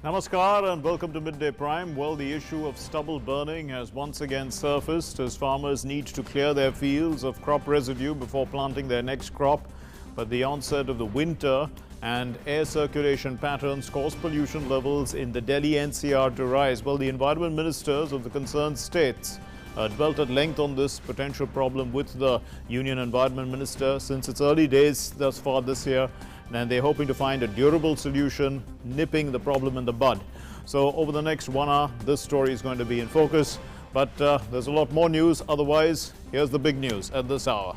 Namaskar and welcome to Midday Prime. Well, the issue of stubble burning has once again surfaced as farmers need to clear their fields of crop residue before planting their next crop. But the onset of the winter and air circulation patterns cause pollution levels in the Delhi NCR to rise. Well, the environment ministers of the concerned states dwelt at length on this potential problem with the Union Environment Minister since its early days thus far this year. And they're hoping to find a durable solution, nipping the problem in the bud. So over the next 1 hour, this story is going to be in focus. But there's a lot more news. Otherwise, here's the big news at this hour.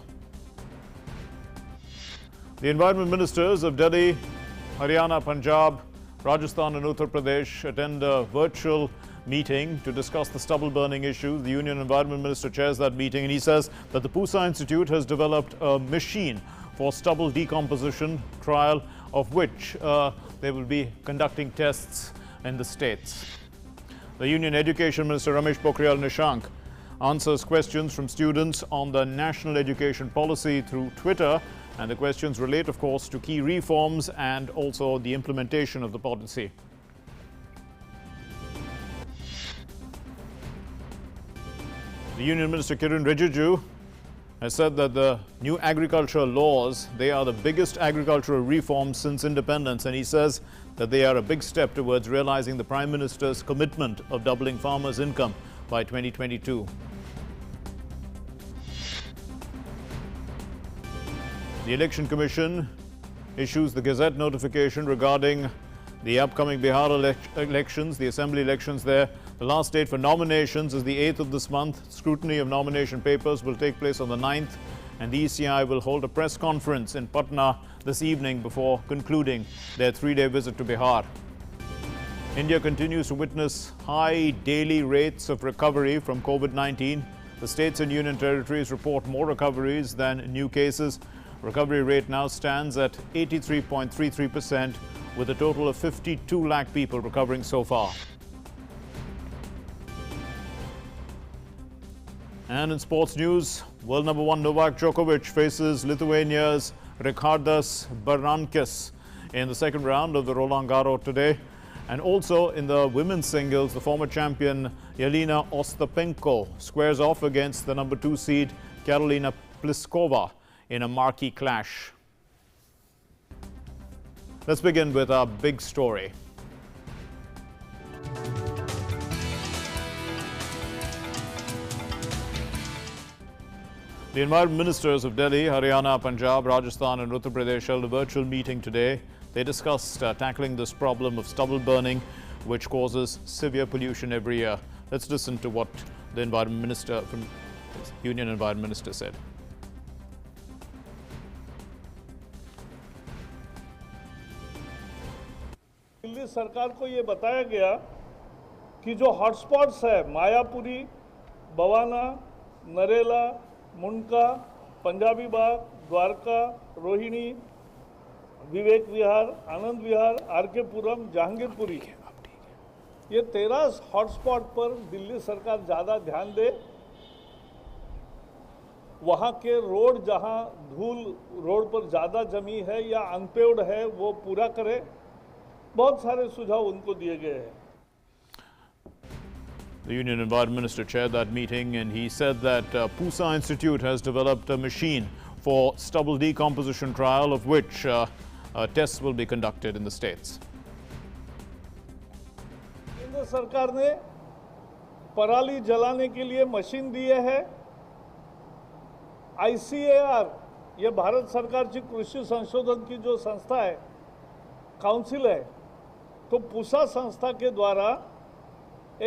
The environment ministers of Delhi, Haryana, Punjab, Rajasthan and Uttar Pradesh attend a virtual meeting to discuss the stubble burning issue. The Union Environment Minister chairs that meeting and he says that the Pusa Institute has developed a machine for stubble decomposition trial, of which they will be conducting tests in the states. The Union Education Minister Ramesh Pokhriyal Nishank answers questions from students on the national education policy through Twitter, and the questions relate, of course, to key reforms and also the implementation of the policy. The Union Minister Kiren Rijiju has said that the new agricultural laws, they are the biggest agricultural reforms since independence, and he says that they are a big step towards realizing the Prime Minister's commitment of doubling farmers' income by 2022. The Election Commission issues the Gazette notification regarding the upcoming Bihar elections, the assembly elections there. The last date for nominations is the 8th of this month. Scrutiny of nomination papers will take place on the 9th, and the ECI will hold a press conference in Patna this evening before concluding their 3-day visit to Bihar. India continues to witness high daily rates of recovery from COVID-19. The states and union territories report more recoveries than new cases. Recovery rate now stands at 83.33%, with a total of 52 lakh people recovering so far. And in sports news, world number 1 Novak Djokovic faces Lithuania's Ričardas Berankis in the second round of the Roland Garros today. And also in the women's singles, the former champion Yelena Ostapenko squares off against the number 2 seed Karolina Pliskova in a marquee clash. Let's begin with our big story. The environment ministers of Delhi, Haryana, Punjab, Rajasthan and Uttar Pradesh held a virtual meeting today. They discussed tackling this problem of stubble burning, which causes severe pollution every year. Let's listen to what the environment minister from Union Environment Minister said. Delhi सरकार को ये बताया गया कि जो hotspots है मायापुरी, बवाना, नरेला, मुंडका, पंजाबी बाग, Dwarka, Rohini, Vivek Vihar, Anand Vihar, R K पुरम, जहांगीरपुरी, ये 13 hotspot पर दिल्ली सरकार ज़्यादा ध्यान दे। वहाँ के रोड जहाँ धूल रोड पर ज़्यादा जमी है या अनपेव्ड है वो पूरा करे। बहुत सारे सुझाव उनको दिए गए हैं। The Union Environment Minister chaired that meeting and he said that Pusa Institute has developed a machine for stubble decomposition trial, of which tests will be conducted in the states. केंद्र सरकार ने पराली जलाने के लिए मशीन दिए है। ICAR, ये भारत सरकार की कृषि संशोधन की जो संस्था है, काउंसिल है, तो पूसा संस्था के द्वारा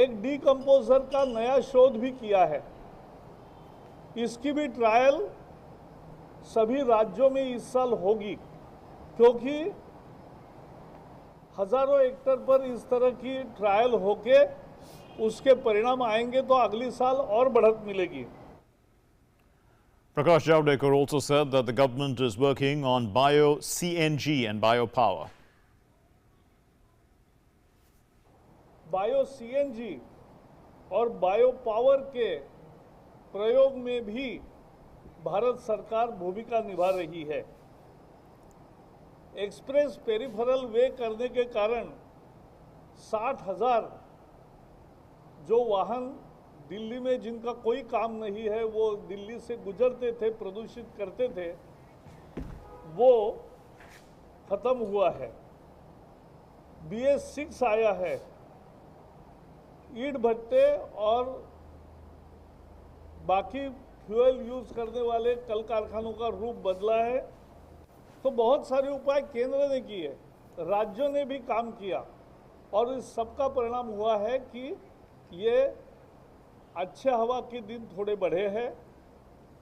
एक डीकंपोजर का नया शोध भी किया है। इसकी भी ट्रायल सभी राज्यों में इस साल होगी, क्योंकि हजारों हेक्टेयर पर इस तरह की ट्रायल होके उसके परिणाम आएंगे तो अगली साल और बढ़त मिलेगी। Prakash Javadekar also said that the government is working on bio-CNG and biopower. बायो-CNG और बायो पावर के प्रयोग में भी भारत सरकार भूमिका निभा रही है। एक्सप्रेस पेरिफेरल वे करने के कारण 60,000 जो वाहन दिल्ली में जिनका कोई काम नहीं है, वो दिल्ली से गुजरते थे, प्रदूषित करते थे, वो खत्म हुआ है। BS6 आया है। ईंट भट्टे और बाकी फ्यूल यूज करने वाले कल कारखानों का रूप बदला है। तो बहुत सारे उपाय केंद्र ने किए, राज्यों ने भी काम किया, और इस सबका परिणाम हुआ है कि ये अच्छे हवा के दिन थोड़े बढ़े हैं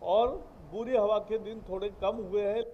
और बुरी हवा के दिन थोड़े कम हुए हैं।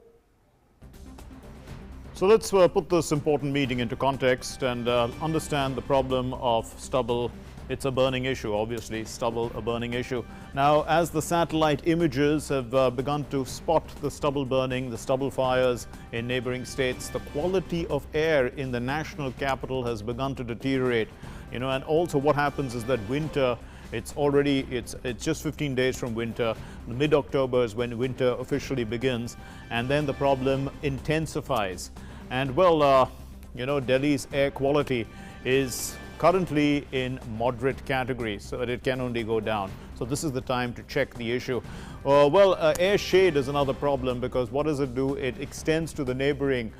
So let's put this important meeting into context and understand the problem of stubble. It's a burning issue, obviously, stubble, a burning issue. Now, as the satellite images have begun to spot the stubble burning, the stubble fires in neighboring states, the quality of air in the national capital has begun to deteriorate. You know, and also what happens is that winter, it's just 15 days from winter. Mid-October is when winter officially begins, and then the problem intensifies. And well, you know, Delhi's air quality is currently in moderate category, so it can only go down. So this is the time to check the issue. Air shade is another problem, because what does it do? It extends to the neighboring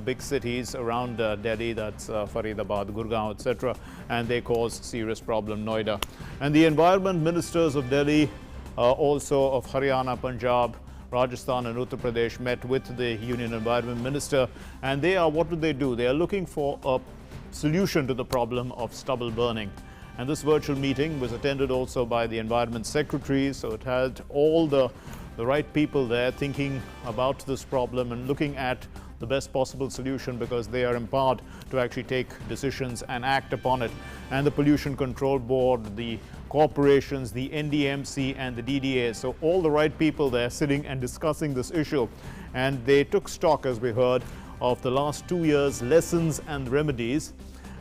big cities around Delhi, that's Faridabad, Gurgaon, etc., and they cause serious problem, Noida. And the environment ministers of Delhi, also of Haryana, Punjab, Rajasthan and Uttar Pradesh met with the Union Environment Minister, and what do? They are looking for a solution to the problem of stubble burning. And this virtual meeting was attended also by the Environment Secretary, so it had all the right people there thinking about this problem and looking at the best possible solution, because they are empowered to actually take decisions and act upon it. And the Pollution Control Board, the corporations, the NDMC and the DDA, so all the right people there sitting and discussing this issue. And they took stock, as we heard, of the last 2 years' lessons and remedies.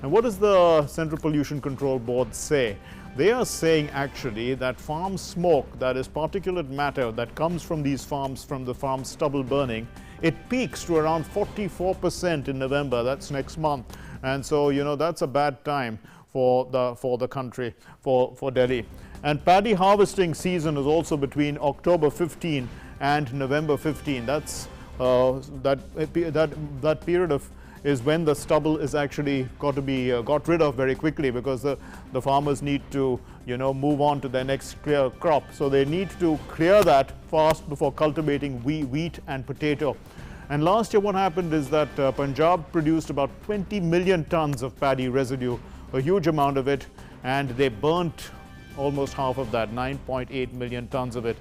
And what does the Central Pollution Control Board say? They are saying actually that farm smoke, that is particulate matter that comes from these farms, from the farm stubble burning, it peaks to around 44% in November. That's next month. And so, you know, that's a bad time for the country, for Delhi. And paddy harvesting season is also between October 15 and November 15. That's that period is when the stubble is actually got rid of very quickly, because the farmers need to, you know, move on to their next clear crop. So they need to clear that fast before cultivating wheat and potato. And last year what happened is that Punjab produced about 20 million tons of paddy residue, a huge amount of it, and they burnt almost half of that, 9.8 million tons of it.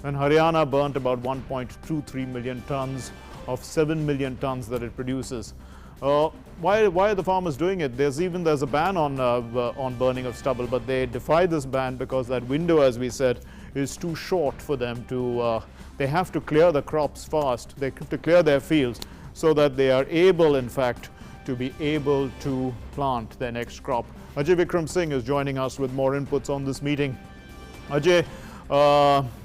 And Haryana burnt about 1.23 million tons of 7 million tons that it produces. Why are the farmers doing it? There's a ban on burning of stubble, but they defy this ban because that window, as we said, is too short for them to. They have to clear the crops fast. They have to clear their fields so that they are able, in fact, to be able to plant their next crop. Ajay Vikram Singh is joining us with more inputs on this meeting. Ajay,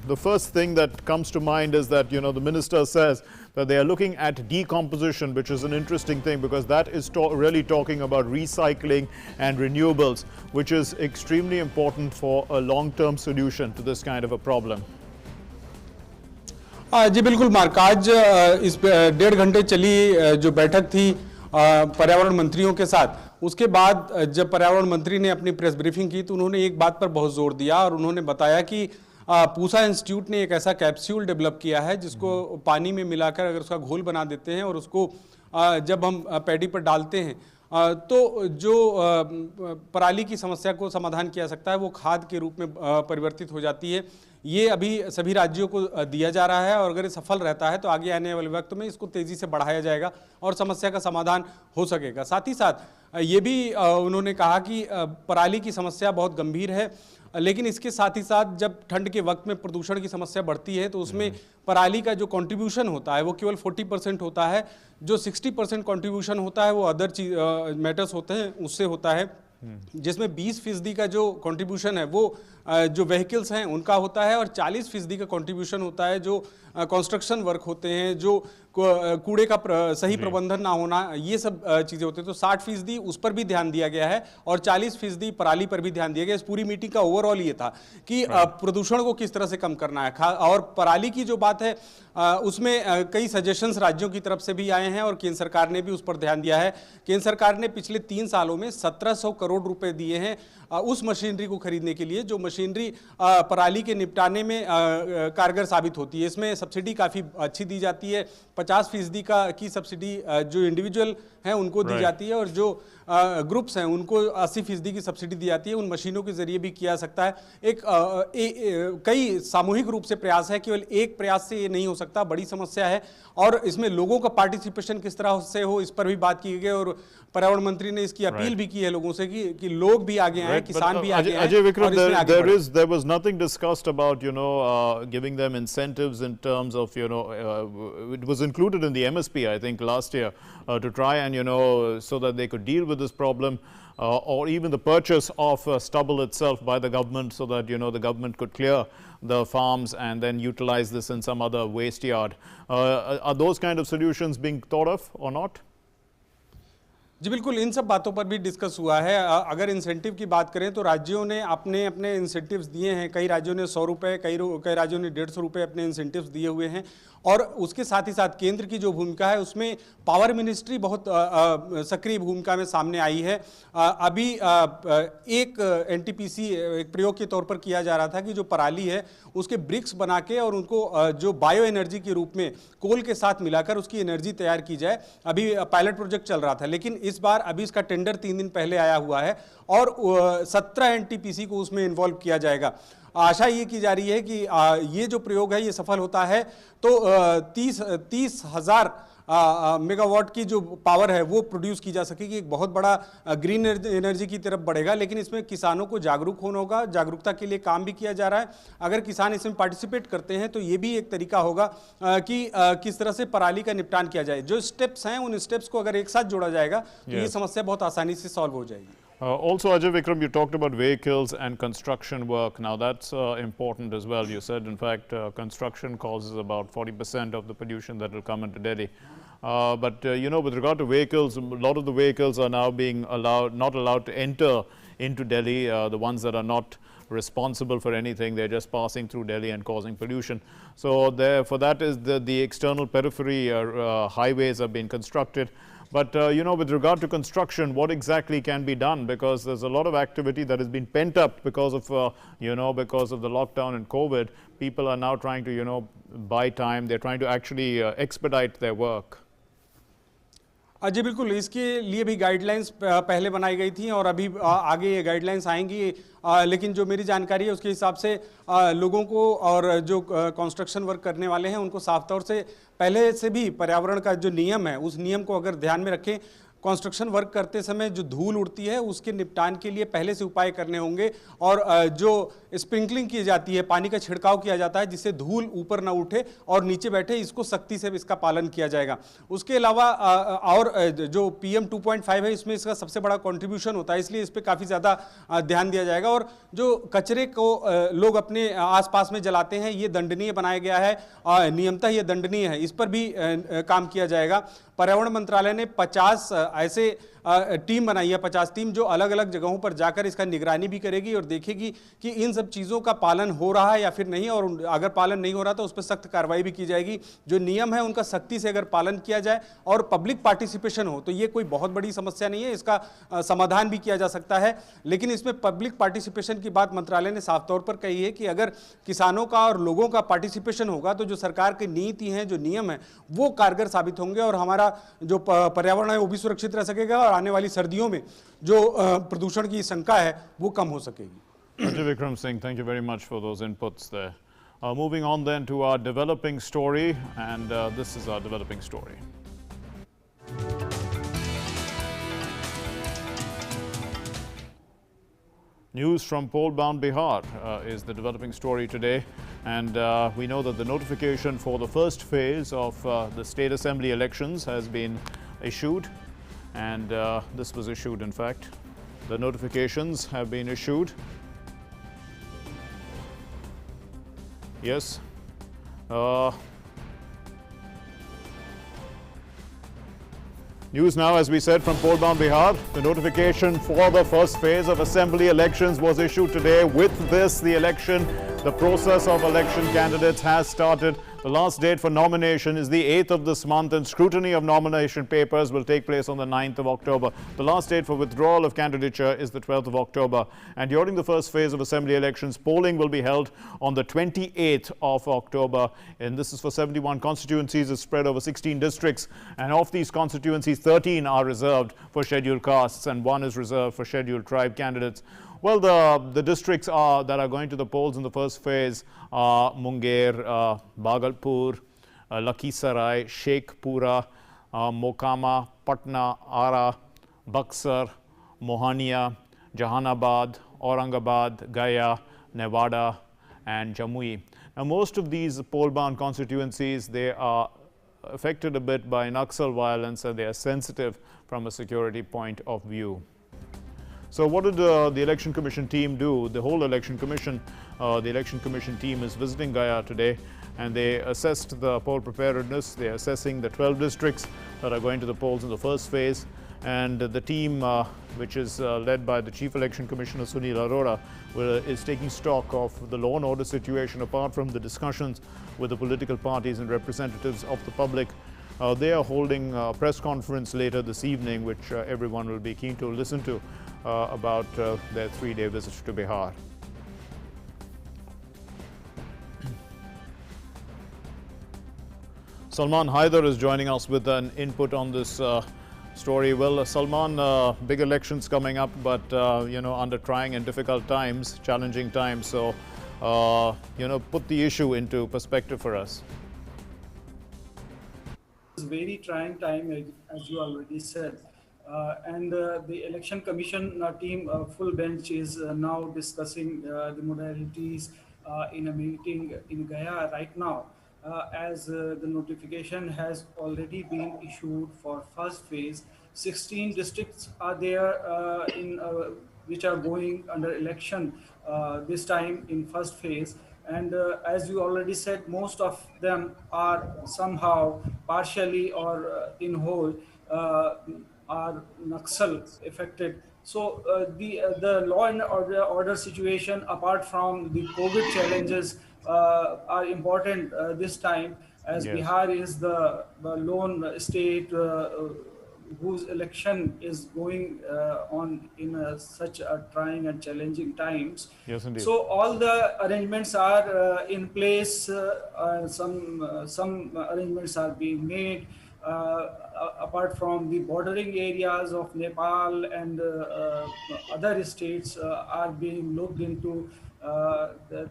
the first thing that comes to mind is that, you know, the minister says that they are looking at decomposition, which is an interesting thing, because that is really talking about recycling and renewables, which is extremely important for a long-term solution to this kind of a problem. जी बिल्कुल mark, आज इस 1.5 घंटे चली जो बैठक थी पर्यावरण मंत्रियों के साथ, उसके बाद जब पर्यावरण मंत्री ने अपनी प्रेस ब्रीफिंग की तो उन्होंने एक बात पर बहुत जोर दिया और उन्होंने बताया कि पूसा इंस्टीट्यूट ने एक ऐसा कैप्सूल डेवलप किया है जिसको पानी में मिलाकर अगर उसका घोल बना देते हैं और उसको जब हम पैडी पर डालते हैं तो जो पराली की समस्या को समाधान किया सकता है वो खाद के रूप में परिवर्तित हो जाती है। ये अभी सभी राज्यों को दिया जा रहा है और अगर ये सफल रहता है तो आगे आने वाले वक्त में इसको तेज़ी से बढ़ाया जाएगा और समस्या का समाधान हो सकेगा। साथ ही साथ ये भी उन्होंने कहा कि पराली की समस्या बहुत गंभीर है, लेकिन इसके साथ ही साथ जब ठंड के वक्त में प्रदूषण की समस्या बढ़ती है तो उसमें पराली का जो कंट्रीब्यूशन होता है वो केवल 40% होता है, जो 60% कंट्रीब्यूशन होता है वो अदर मैटर्स होते हैं उससे होता है, जिसमें 20% का जो कंट्रीब्यूशन है वो जो व्हीकल्स हैं उनका होता है और 40% का कंट्रीब्यूशन होता है जो कंस्ट्रक्शन वर्क होते हैं, जो कूड़े का सही प्रबंधन ना होना, ये सब चीजें होती हैं। तो 60% उस पर भी ध्यान दिया गया है और 40% पराली पर भी ध्यान दिया गया। इस पूरी मीटिंग का ओवरऑल ये था कि प्रदूषण को किस तरह से कम करना है। और पराली की जो बात है उसमें कई सजेशंस राज्यों की तरफ से भी आए हैं और केंद्र सरकार ने भी उस पर ध्यान दिया है। केंद्र सरकार ने पिछले 3 सालों में 1700 करोड़ रुपए दिए हैं उस मशीनरी को खरीदने के लिए जो मशीनरी पराली के निपटाने में कारगर साबित होती है। इसमें सब्सिडी काफ़ी अच्छी दी जाती है। 50% की सब्सिडी जो इंडिविजुअल हैं उनको दी जाती है और जो ग्रुप्स हैं उनको 80% की सब्सिडी दी जाती है। उन मशीनों के जरिए भी किया सकता है। कई सामूहिक रूप से प्रयास है, केवल एक प्रयास से ये नहीं हो सकता, बड़ी समस्या है। और इसमें लोगों का पार्टिसिपेशन किस तरह से हो, इस पर भी बात की गई और पर्यावरण मंत्री ने इसकी अपील भी की है लोगों से कि लोग भी आगे आए, किसान भी आगे आए। Ajay Vikram, there was nothing discussed about giving them incentives in terms of it was included in the MSP I think last year to try and so that they could deal with this problem or even the purchase of stubble itself by the government so that the government could clear the farms and then utilize this in some other waste yard. Are those kind of solutions being thought of or not? जी बिल्कुल, इन सब बातों पर भी discuss हुआ है। अगर incentive की बात करें तो राज्यों ने अपने अपने इंसेंटिव्स दिए हैं। कई राज्यों ने 100 रुपये, कई राज्यों ने 150 रुपये अपने इंसेंटिव्स दिए हुए हैं। और उसके साथ ही साथ केंद्र की जो भूमिका है उसमें पावर मिनिस्ट्री बहुत सक्रिय भूमिका में सामने आई है। अभी एक एनटीपीसी एक प्रयोग के तौर पर किया जा रहा था कि जो पराली है उसके ब्रिक्स बना के और उनको जो बायो एनर्जी के रूप में कोल के साथ मिलाकर उसकी एनर्जी तैयार की जाए। अभी पायलट प्रोजेक्ट चल रहा था, लेकिन इस बार अभी इसका टेंडर 3 दिन पहले आया हुआ है और 17 एनटीपीसी को उसमें इन्वॉल्व किया जाएगा। आशा ये की जा रही है कि ये जो प्रयोग है ये सफल होता है तो 30,000 मेगावाट की जो पावर है वो प्रोड्यूस की जा सकेगी। एक बहुत बड़ा ग्रीन एनर्जी की तरफ बढ़ेगा, लेकिन इसमें किसानों को जागरूक होना होगा। जागरूकता के लिए काम भी किया जा रहा है। अगर किसान इसमें पार्टिसिपेट करते हैं तो ये भी एक तरीका होगा कि किस तरह से पराली का निपटान किया जाए। जो स्टेप्स हैं उन स्टेप्स को अगर एक साथ जोड़ा जाएगा तो ये समस्या बहुत आसानी से सॉल्व हो जाएगी। Also, Ajay Vikram, you talked about vehicles and construction work. Now, that's important as well. You said, in fact, construction causes about 40% of the pollution that will come into Delhi. But with regard to vehicles, a lot of the vehicles are now being not allowed to enter into Delhi. The ones that are not responsible for anything, they're just passing through Delhi and causing pollution. So, for that is the external periphery highways are being constructed. But with regard to construction, what exactly can be done? Because there's a lot of activity that has been pent up because of because of the lockdown and COVID. People are now trying to buy time. They're trying to actually expedite their work. जी बिल्कुल, इसके लिए भी guidelines पहले बनाई गई थी और अभी आगे ये गाइडलाइंस आएंगी। लेकिन जो मेरी जानकारी है उसके हिसाब से लोगों को और जो कंस्ट्रक्शन वर्क करने वाले हैं उनको साफ तौर से पहले से भी पर्यावरण का जो नियम है उस नियम को अगर ध्यान में रखें, कंस्ट्रक्शन वर्क करते समय जो धूल उड़ती है उसके निपटान के लिए पहले से उपाय करने होंगे। और जो स्प्रिंकलिंग की जाती है, पानी का छिड़काव किया जाता है जिससे धूल ऊपर ना उठे और नीचे बैठे, इसको सख्ती से इसका पालन किया जाएगा। उसके अलावा और जो PM 2.5 है इसमें इसका सबसे बड़ा कंट्रीब्यूशन होता है, इसलिए इस पर काफ़ी ज़्यादा ध्यान दिया जाएगा। और जो कचरे को लोग अपने आसपास में जलाते हैं ये दंडनीय बनाया गया है, नियमतः ये दंडनीय है, इस पर भी काम किया जाएगा। पर्यावरण मंत्रालय ने 50 ऐसे टीम बनाई है, 50 टीम जो अलग अलग जगहों पर जाकर इसका निगरानी भी करेगी और देखेगी कि इन सब चीज़ों का पालन हो रहा है या फिर नहीं, और अगर पालन नहीं हो रहा तो उस पर सख्त कार्रवाई भी की जाएगी। जो नियम है उनका सख्ती से अगर पालन किया जाए और पब्लिक पार्टिसिपेशन हो तो ये कोई बहुत बड़ी समस्या नहीं है, इसका समाधान भी किया जा सकता है। लेकिन इसमें पब्लिक पार्टिसिपेशन की बात मंत्रालय ने साफ तौर पर कही है कि अगर किसानों का और लोगों का पार्टिसिपेशन होगा तो जो सरकार की नीति हैं, जो नियम है वो कारगर साबित होंगे और हमारा जो पर्यावरण है वो भी सुरक्षित रह सकेगा और आने वाली सर्दियों में जो प्रदूषण की शंका है वो कम हो सकेगी। Ajay Vikram Singh, thank you very much for those inputs there. Moving on then to our developing story, and this is our developing story. News from pole-bound Bihar is the developing story today, and we know that the notification for the first phase of the state assembly elections has been issued, and this was issued, in fact. The notifications have been issued. Yes. News now, as we said, from Polban, Bihar. The notification for the first phase of assembly elections was issued today. With this, the process of election candidates has started. The last date for nomination is the 8th of this month, and scrutiny of nomination papers will take place on the 9th of October. The last date for withdrawal of candidature is the 12th of October. And during the first phase of assembly elections, polling will be held on the 28th of October. And this is for 71 constituencies. It's spread over 16 districts. And of these constituencies, 13 are reserved for scheduled castes and 1 is reserved for scheduled tribe candidates. Well, the districts that are going to the polls in the first phase are Munger, Bhagalpur, Lakhisarai, Shekhpura, Mokama, Patna, Ara, Buxar, Mohania, Jahanabad, Aurangabad, Gaya, Nevada, and Jamui. Now, most of these poll-bound constituencies, they are affected a bit by Naxal violence, and they are sensitive from a security point of view. So what did the Election Commission team do? The whole Election Commission, the Election Commission team is visiting Gaya today, and they assessed the poll preparedness. They are assessing the 12 districts that are going to the polls in the first phase. And the team, which is led by the Chief Election Commissioner Sunil Arora, is taking stock of the law and order situation apart from the discussions with the political parties and representatives of the public. They are holding a press conference later this evening, which everyone will be keen to listen to about their 3-day visit to Bihar. Salman Haidar is joining us with an input on this story. Well, Salman, big elections coming up, but under trying and difficult times, challenging times. So, put the issue into perspective for us. It's a very trying time, as you already said. And the Election Commission team, full bench, is now discussing the modalities in a meeting in Gaya right now. As the notification has already been issued for first phase, 16 districts are there which are going under election this time in first phase. And as you already said, most of them are somehow partially or in whole are Naxal affected. So the law and order situation, apart from the COVID challenges, are important this time, as yes. Bihar is the lone state whose election is going on in such a trying and challenging times. Yes, indeed. So all the arrangements are in place. Some arrangements are being made. Apart from the bordering areas of Nepal and other states are being looked into.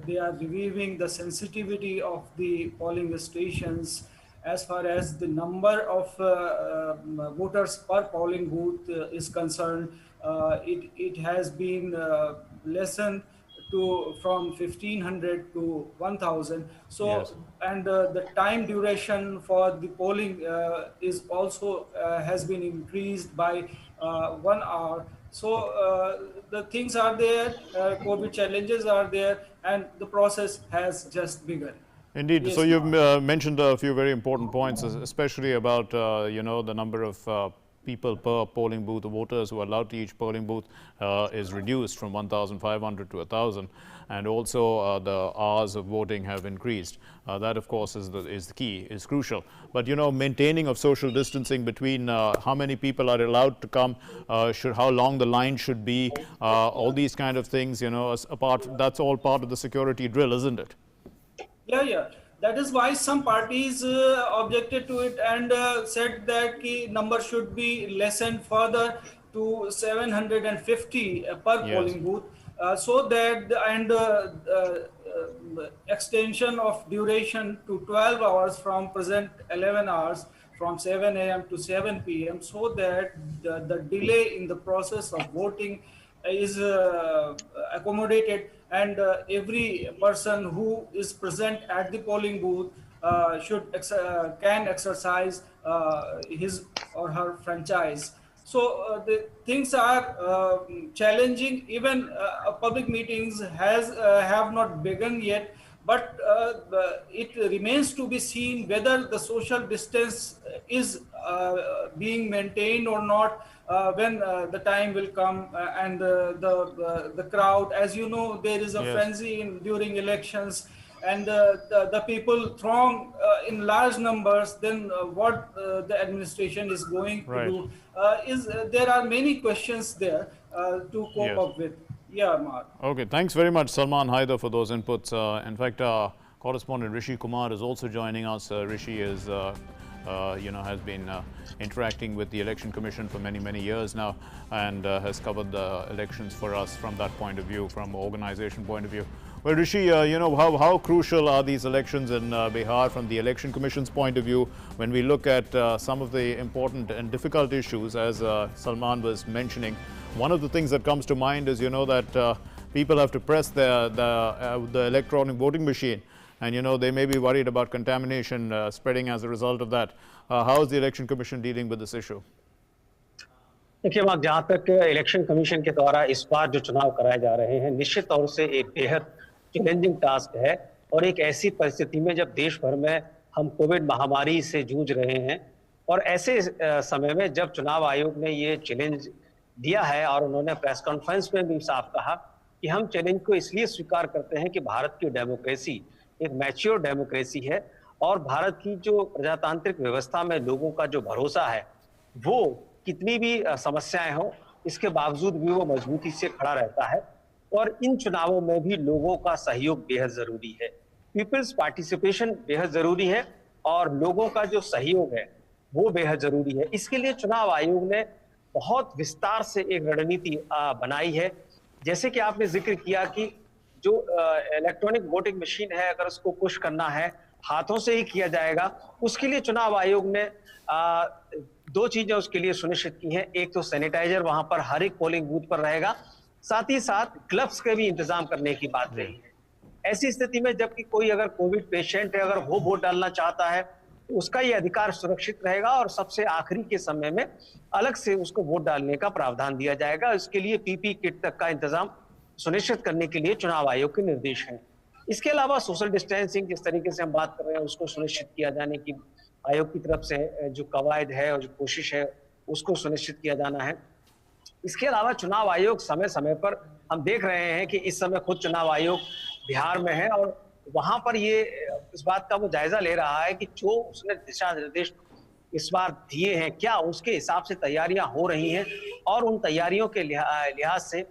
They are reviewing the sensitivity of the polling stations as far as the number of voters per polling booth is concerned. It has been lessened from 1500 to 1000. So, yes. And the time duration for the polling is also has been increased by 1 hour. So the things are there, COVID challenges are there, and the process has just begun. Indeed. Yes. So you've mentioned a few very important points, especially about the number of people per polling booth. The voters who are allowed to each polling booth is reduced from 1,500 to 1,000, and also the hours of voting have increased. That, of course, is the key, is crucial. But maintaining of social distancing between how many people are allowed to come, how long the line should be, all these kind of things. That's all part of the security drill, isn't it? Yeah. That is why some parties objected to it and said that the number should be lessened further to 750 per yes. polling booth, so that extension of duration to 12 hours from present 11 hours, from 7 a.m. to 7 p.m., so that the delay in the process of voting is accommodated, and every person who is present at the polling booth can exercise his or her franchise. So the things are challenging. Even public meetings have not begun yet, but it remains to be seen whether the social distance is being maintained or not when the time will come and the crowd, as you know, there is a frenzy during elections, and the people throng in large numbers, then what the administration is going to do there are many questions there to cope up with. Yeah, Mark. Okay, thanks very much, Salman Haider, for those inputs. In fact, our correspondent Rishi Kumar is also joining us. Rishi is, has been interacting with the Election Commission for many years now, and has covered the elections for us from that point of view, from organization point of view. Well, Rishi, how crucial are these elections in Bihar from the Election Commission's point of view when we look at some of the important and difficult issues, as Salman was mentioning? One of the things that comes to mind is, that people have to press the electronic voting machine, and, they may be worried about contamination spreading as a result of that. How is the Election Commission dealing with this issue? देखिए mark, जहाँ तक election commission के द्वारा इस बार जो चुनाव कराए जा रहे हैं, निश्चित तौर से एक बेहद चैलेंजिंग टास्क है, और एक ऐसी परिस्थिति में जब देश भर में हम कोविड महामारी से जूझ रहे हैं, और ऐसे समय में जब चुनाव आयोग ने ये चैलेंज दिया है और उन्होंने प्रेस कॉन्फ्रेंस में भी साफ कहा कि हम चैलेंज को इसलिए स्वीकार करते हैं कि भारत की डेमोक्रेसी एक मैच्योर डेमोक्रेसी है, और भारत की जो प्रजातांत्रिक व्यवस्था में लोगों का जो भरोसा है, वो कितनी भी समस्याएं हो, इसके बावजूद भी वो मजबूती से खड़ा रहता है, और इन चुनावों में भी लोगों का सहयोग बेहद जरूरी है। पीपल्स पार्टिसिपेशन बेहद जरूरी है, और लोगों का जो सहयोग है वो बेहद जरूरी है। इसके लिए चुनाव आयोग ने बहुत विस्तार से एक रणनीति बनाई है। जैसे कि आपने जिक्र किया कि जो इलेक्ट्रॉनिक वोटिंग मशीन है, अगर उसको पुश करना है हाथों से ही किया जाएगा, उसके लिए चुनाव आयोग ने दो चीजें उसके लिए सुनिश्चित की हैं। एक तो सैनिटाइजर वहां पर हर एक पोलिंग बूथ पर रहेगा, साथ ही साथ ग्लव्स के भी इंतजाम करने की बात रही है। ऐसी स्थिति में जबकि कोई अगर कोविड पेशेंट है, अगर वो वोट डालना चाहता है, तो उसका ये अधिकार सुरक्षित रहेगा, और सबसे आखिरी के समय में अलग से उसको वोट डालने का प्रावधान दिया जाएगा। इसके लिए पीपी किट तक का इंतजाम सुनिश्चित करने के लिए चुनाव आयोग के निर्देश हैं। इसके अलावा सोशल डिस्टेंसिंग जिस तरीके से हम बात कर रहे हैं, उसको सुनिश्चित किया जाने की आयोग की तरफ से जो कवायद है और जो कोशिश है, उसको सुनिश्चित किया जाना है। इसके अलावा चुनाव आयोग समय समय पर, हम देख रहे हैं कि इस समय खुद चुनाव आयोग बिहार में है, और वहां पर ये इस बात का वो जायजा ले रहा है कि जो उसने दिशा निर्देश इस बार दिए हैं, क्या उसके हिसाब से तैयारियां हो रही हैं, और उन तैयारियों के लिहाज से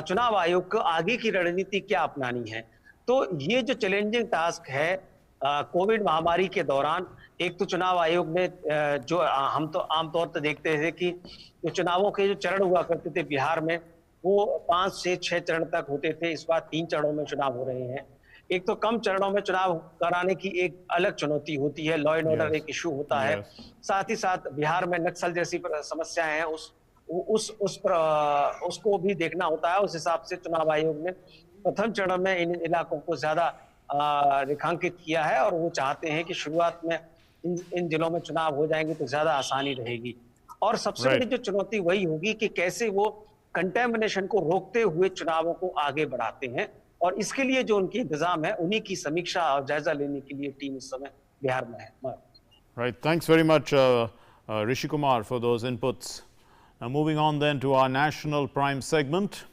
चुनाव आयोग को आगे की रणनीति क्या अपनानी है। तो ये जो चैलेंजिंग टास्क है कोविड महामारी के दौरान, एक तो चुनाव आयोग ने जो हम तो आमतौर पर देखते थे कि जो चुनावों के जो चरण हुआ करते थे बिहार में, वो 5 से 6 चरण तक होते थे। इस बार 3 चरणों में चुनाव हो रहे हैं। एक तो कम चरणों में चुनाव कराने की एक अलग चुनौती होती है, लॉ एंड ऑर्डर एक इशू होता है। साथ ही साथ बिहार में नक्सल जैसी समस्याएं हैं, उसको भी देखना होता है। उस हिसाब से चुनाव आयोग ने प्रथम चरण में इन इलाकों को ज्यादा रेखांकित किया है, और वो चाहते हैं कि शुरुआत में इन जिलों में चुनाव हो जाएंगे तो ज्यादा आसानी रहेगी। और सबसे बड़ी जो चुनौती वही होगी कि कैसे वो कंटेमिनेशन को रोकते हुए चुनावों को आगे बढ़ाते हैं, और इसके लिए जो उनके इंतजाम है, उन्हीं की समीक्षा और जायजा लेने के लिए टीम इस समय बिहार में है। Right, thanks very much Rishi Kumar for those inputs. Now moving on then to our national prime segment.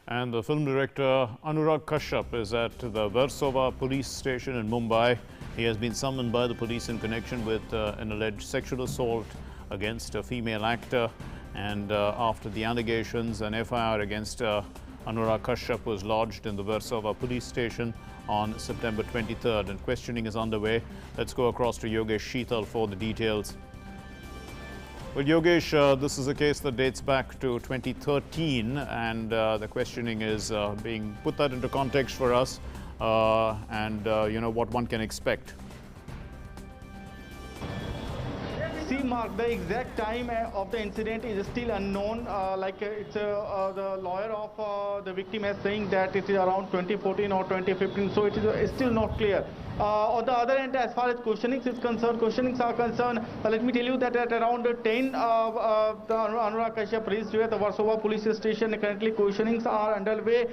And the film director Anurag Kashyap is at the Versova police station in Mumbai. He has been summoned by the police in connection with an alleged sexual assault against a female actor. And after the allegations, an FIR against Anurag Kashyap was lodged in the Versova police station on September 23rd, and questioning is underway. Let's go across to Yogesh Sheetal for the details. Well, Yogesh, this is a case that dates back to 2013, and the questioning is being put that into context for us, and what one can expect. See, Mark, the exact time of the incident is still unknown. The lawyer of the victim is saying that it is around 2014 or 2015, so it is still not clear. On the other end, as far as questionings are concerned, let me tell you that at around 10, the Anurag Kashyap reached here at the Versova police station. Currently, questionings are underway.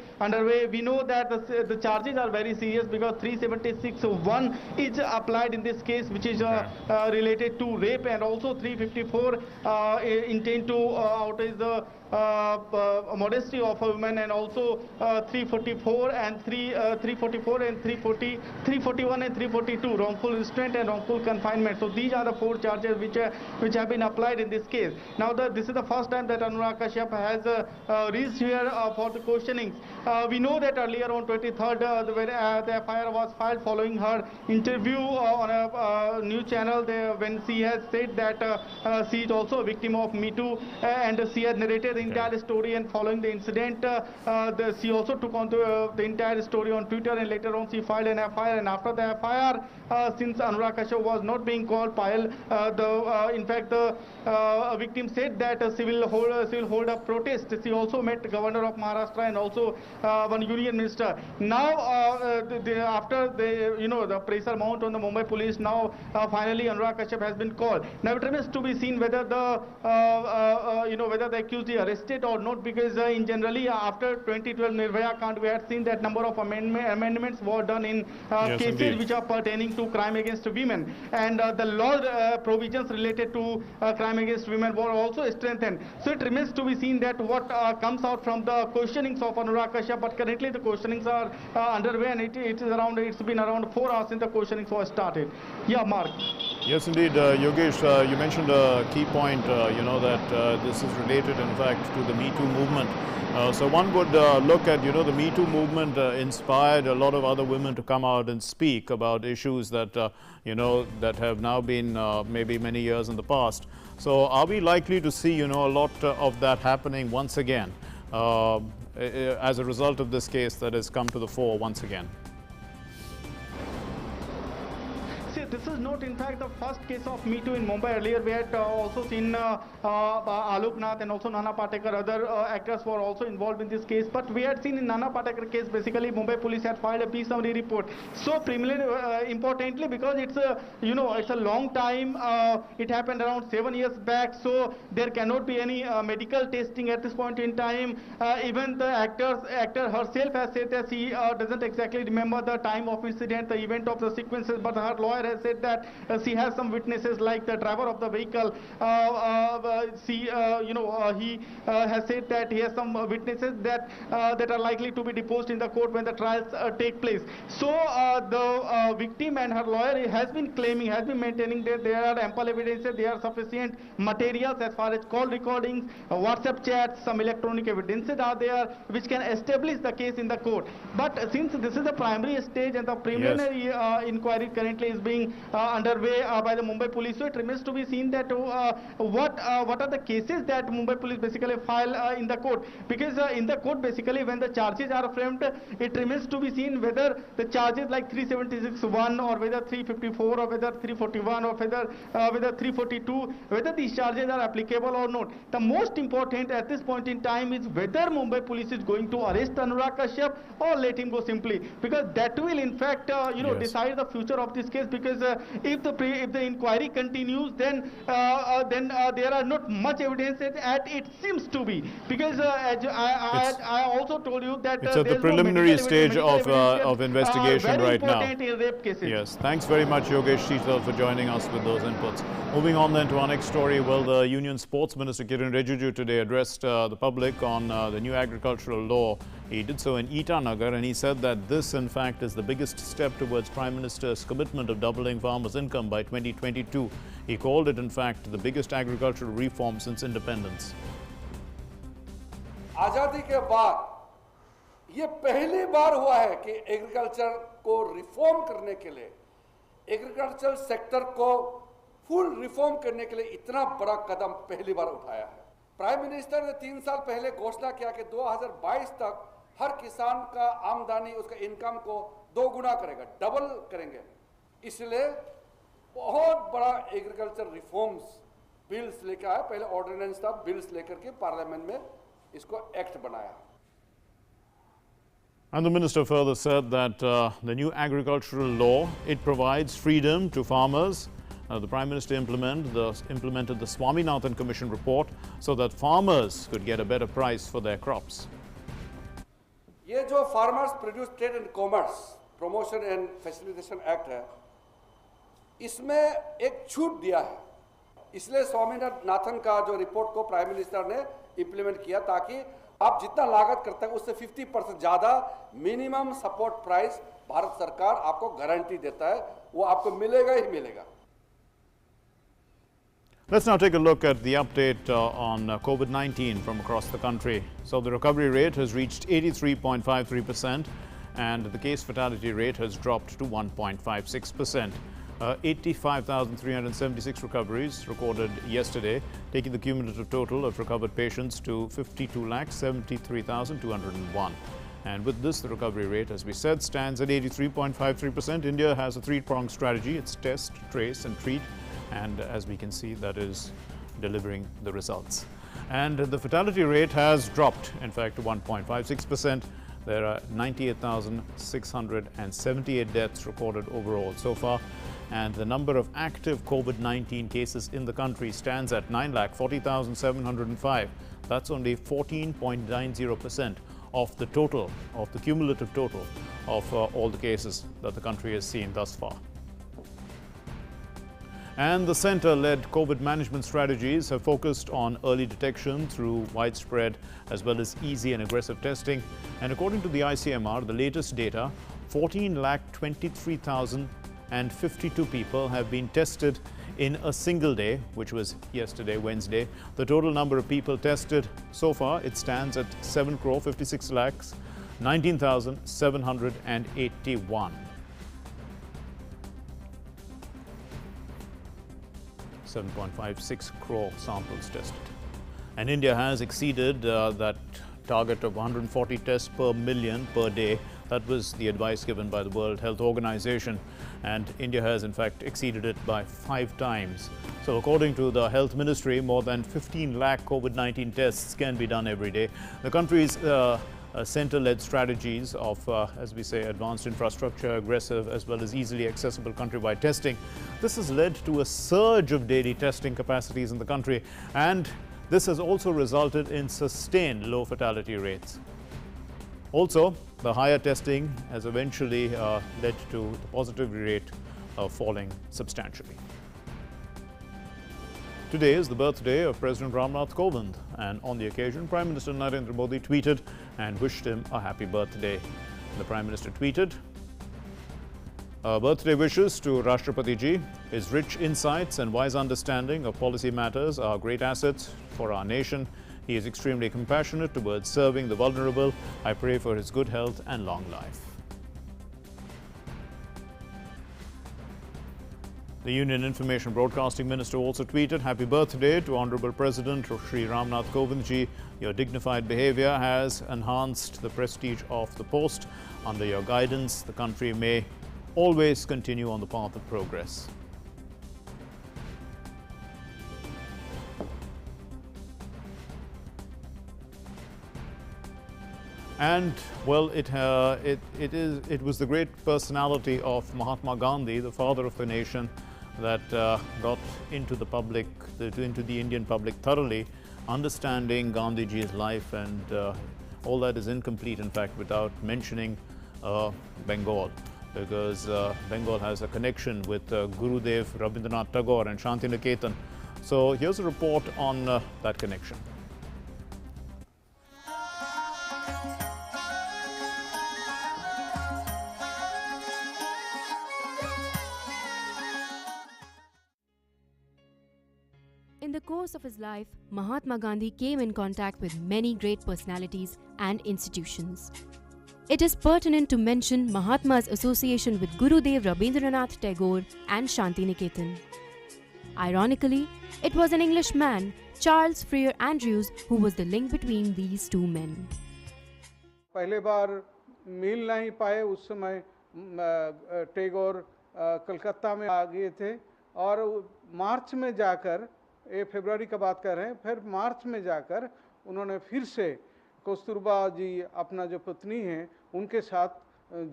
We know that the charges are very serious because 376(1) is applied in this case, which is related to rape, and also 354 intent to outrage the modesty of a woman, and also 344 and 341 and 342 wrongful restraint and wrongful confinement. So these are the 4 charges which have been applied in this case. Now this is the first time that Anurag Kashyap has reached here for the questionings. We know that earlier on 23rd the FIR was filed following her interview on a news channel when she has said that she is also a victim of Me Too, and she had narrated the entire story, and following the incident she also took on the entire story on Twitter, and later on she filed an FIR. And after the FIR, since Anurag Kashyap was not being called, in fact the victim said that she will hold a protest. She also met the governor of Maharashtra and also one union minister. Now after the pressure mount on the Mumbai police, now finally Anurag Kashyap has been called. Now it remains to be seen whether the accused is arrested or not, because in generally after 2012 Nirbhaya Kand, we had seen that number of amendments were done in cases which are pertaining to crime against women, and the law provisions related to crime against women were also strengthened. So it remains to be seen that what comes out from the questionings of Anurag Kashyap, but currently the questionings are underway, and it's been around 4 hours since the questionings were started. Yeah, Mark. Yes, indeed, Yogesh, you mentioned a key point, that this is related, in fact, to the Me Too movement. So one would look at, the Me Too movement inspired a lot of other women to come out and speak about issues that, that have now been maybe many years in the past. So are we likely to see, a lot of that happening once again as a result of this case that has come to the fore once again? This is not, in fact, the first case of Me Too in Mumbai. Earlier, we had also seen Alok Nath and also Nana Patekar. Other actors were also involved in this case. But we had seen in Nana Patekar case, basically, Mumbai police had filed a pre-summary report. So, importantly, because it's a long time. It happened around 7 years back. So, there cannot be any medical testing at this point in time. Even the actor herself has said that she doesn't exactly remember the time of incident, the event of the sequences, but her lawyer has said that she has some witnesses like the driver of the vehicle. He has said that he has some witnesses that are likely to be deposed in the court when the trials take place. So the victim and her lawyer has been maintaining that there are ample evidences, there are sufficient materials as far as call recordings, WhatsApp chats, some electronic evidences are there which can establish the case in the court. But since this is the primary stage and the preliminary inquiry currently is being underway by the Mumbai police, so it remains to be seen that what are the cases that Mumbai police basically file in the court, because in the court basically when the charges are framed, it remains to be seen whether the charges like 376(1) or whether 354 or whether 341 or whether 342, whether these charges are applicable or not. The most important at this point in time is whether Mumbai police is going to arrest Anurag Kashyap or let him go simply, because that will in fact decide the future of this case. Because if the inquiry continues, then there are not much evidence as it seems to be, because I also told you that it's at the preliminary stage of investigation right now. In rape cases. Yes, thanks very much, Yogesh Sheetal, for joining us with those inputs. Moving on then to our next story. Well, the Union Sports Minister Kiran Rijiju today addressed the public on the new agricultural law. He did so in Itanagar, and he said that this, in fact, is the biggest step towards Prime Minister's commitment of doubling farmers' income by 2022. He called it, in fact, the biggest agricultural reform since independence. आजादी के बाद ये पहली बार हुआ है कि agriculture को reform करने के लिए, एग्रीकल्चर सेक्टर को फुल रिफॉर्म करने के लिए इतना बड़ा कदम पहली बार उठाया है। प्राइम मिनिस्टर ने 3 साल पहले घोषणा किया कि 2022 तक हर किसान का आमदनी, उसका इनकम को 2 गुना करेगा, डबल करेंगे। इसलिए बहुत बड़ा एग्रीकल्चर रिफॉर्म्स बिल्स लेकर आया, पहले ऑर्डिनेंस था, बिल्स लेकर के पार्लियामेंट में इसको एक्ट बनाया। And the minister further said that the new agricultural law, it provides freedom to farmers. The Prime Minister implemented the Swaminathan Commission report so that farmers could get a better price for their crops. ये जो farmers produce trade and commerce promotion and facilitation act है, इसमें एक छूट दिया है, इसलिए स्वामीनाथन का जो रिपोर्ट को प्राइम मिनिस्टर ने इंप्लीमेंट किया ताकि आप जितना लागत करते हैं उससे 50% ज्यादा मिनिमम सपोर्ट प्राइस भारत सरकार आपको गारंटी देता है, वो आपको मिलेगा ही मिलेगा। Let's now take a look at the update on COVID-19 from across the country. So the recovery rate has reached 83.53% and the case fatality rate has dropped to 1.56%. 85,376 recoveries recorded yesterday, taking the cumulative total of recovered patients to 52,73,201. And with this, the recovery rate, as we said, stands at 83.53%. India has a three-pronged strategy. It's test, trace and treat. And as we can see, that is delivering the results. And the fatality rate has dropped, in fact, to 1.56%. There are 98,678 deaths recorded overall so far. And the number of active COVID-19 cases in the country stands at 9,40,705. That's only 14.90% of the total, of the cumulative total of all the cases that the country has seen thus far. And the centre-led COVID management strategies have focused on early detection through widespread as well as easy and aggressive testing. And according to the ICMR, the latest data, 14,23,052 people have been tested in a single day, which was yesterday, Wednesday. The total number of people tested so far, it stands at 7,56,19,781. 7.56 crore samples tested. And India has exceeded that target of 140 tests per million per day. That was the advice given by the World Health Organization. And India has in fact exceeded it by 5 times. So according to the Health Ministry, more than 15 lakh COVID-19 tests can be done every day. The country's centre-led strategies of, as we say, advanced infrastructure, aggressive as well as easily accessible countrywide testing. This has led to a surge of daily testing capacities in the country, and this has also resulted in sustained low fatality rates. Also, the higher testing has eventually led to the positivity rate falling substantially. Today is the birthday of President Ramnath Kovind, and on the occasion, Prime Minister Narendra Modi tweeted and wished him a happy birthday. The Prime Minister tweeted, birthday wishes to Rashtrapati Ji. His rich insights and wise understanding of policy matters are great assets for our nation. He is extremely compassionate towards serving the vulnerable. I pray for his good health and long life. The Union Information Broadcasting Minister also tweeted, happy birthday to Honorable President Shri Ramnath Kovind Ji. Your dignified behavior has enhanced the prestige of the post. Under your guidance, the country may always continue on the path of progress. And well, it was the great personality of Mahatma Gandhi, the father of the nation, that got into the public, into the Indian public thoroughly, understanding Gandhiji's life, and all that is incomplete, in fact, without mentioning Bengal, because Bengal has a connection with Gurudev Rabindranath Tagore and Shantiniketan. So here's a report on that connection. In the course of his life, Mahatma Gandhi came in contact with many great personalities and institutions. It is pertinent to mention Mahatma's association with Gurudev Rabindranath Tagore and Shantiniketan. Ironically, it was an Englishman, Charles Freer Andrews, who was the link between these two men. पहले बार मिल नहीं पाए उस समय टैगोर कलकत्ता में आ गए थे और मार्च में जाकर ये फरवरी का बात कर रहे हैं, फिर मार्च में जाकर उन्होंने फिर से कस्तूरबा जी अपना जो पत्नी हैं उनके साथ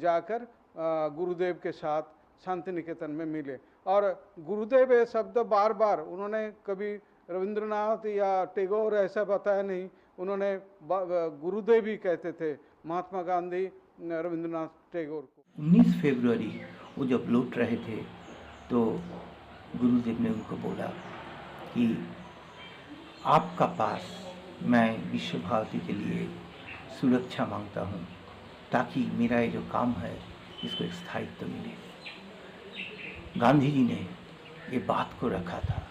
जाकर गुरुदेव के साथ शांति निकेतन में मिले। और गुरुदेव ये शब्द बार बार उन्होंने कभी रविंद्रनाथ या टैगोर ऐसा बताया नहीं, उन्होंने गुरुदेव ही कहते थे, महात्मा गांधी, रविंद्रनाथ टैगोर को। 19 फरवरी वो जब लौट रहे थे तो गुरुदेव ने उनको बोला कि आपका पास मैं विश्व भारती के लिए सुरक्षा मांगता हूँ ताकि मेरा ये जो काम है इसको एक स्थायित्व मिले। गांधी जी ने ये बात को रखा था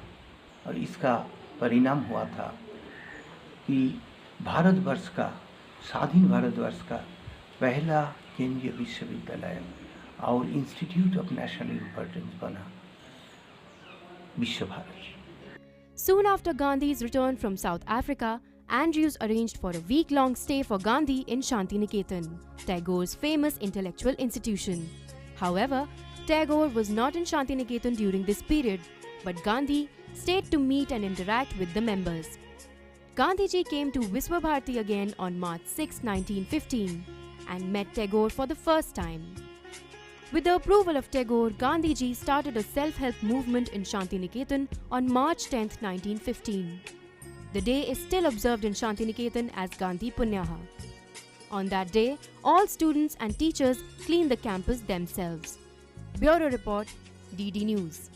और इसका परिणाम हुआ था कि भारतवर्ष का, स्वाधीन भारतवर्ष का पहला केंद्रीय विश्वविद्यालय और इंस्टीट्यूट ऑफ नेशनल इम्पोर्टेंस बना विश्व Bharti. Soon after Gandhi's return from South Africa, Andrews arranged for a week-long stay for Gandhi in Shantiniketan, Tagore's famous intellectual institution. However, Tagore was not in Shantiniketan during this period, but Gandhi stayed to meet and interact with the members. Gandhiji came to Visva Bharati again on March 6, 1915 and met Tagore for the first time. With the approval of Tagore, Gandhiji started a self-help movement in Shantiniketan on March 10, 1915. The day is still observed in Shantiniketan as Gandhi Punyaha. On that day, all students and teachers clean the campus themselves. Bureau Report, DD News.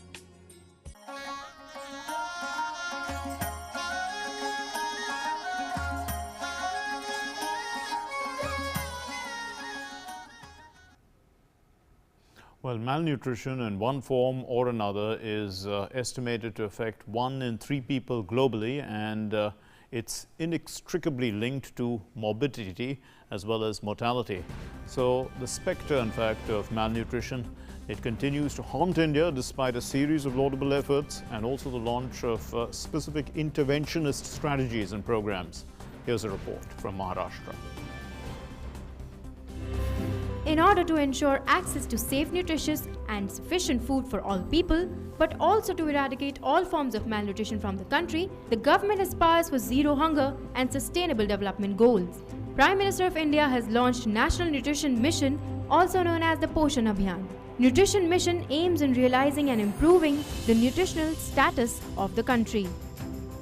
Well, malnutrition in one form or another is estimated to affect 1 in 3 people globally, and it's inextricably linked to morbidity as well as mortality. So the spectre, in fact, of malnutrition, it continues to haunt India despite a series of laudable efforts and also the launch of specific interventionist strategies and programs. Here's a report from Maharashtra. In order to ensure access to safe, nutritious and sufficient food for all people, but also to eradicate all forms of malnutrition from the country, the government aspires for zero hunger and sustainable development goals. Prime Minister of India has launched National Nutrition Mission, also known as the Poshan Abhiyan. Nutrition Mission aims in realizing and improving the nutritional status of the country.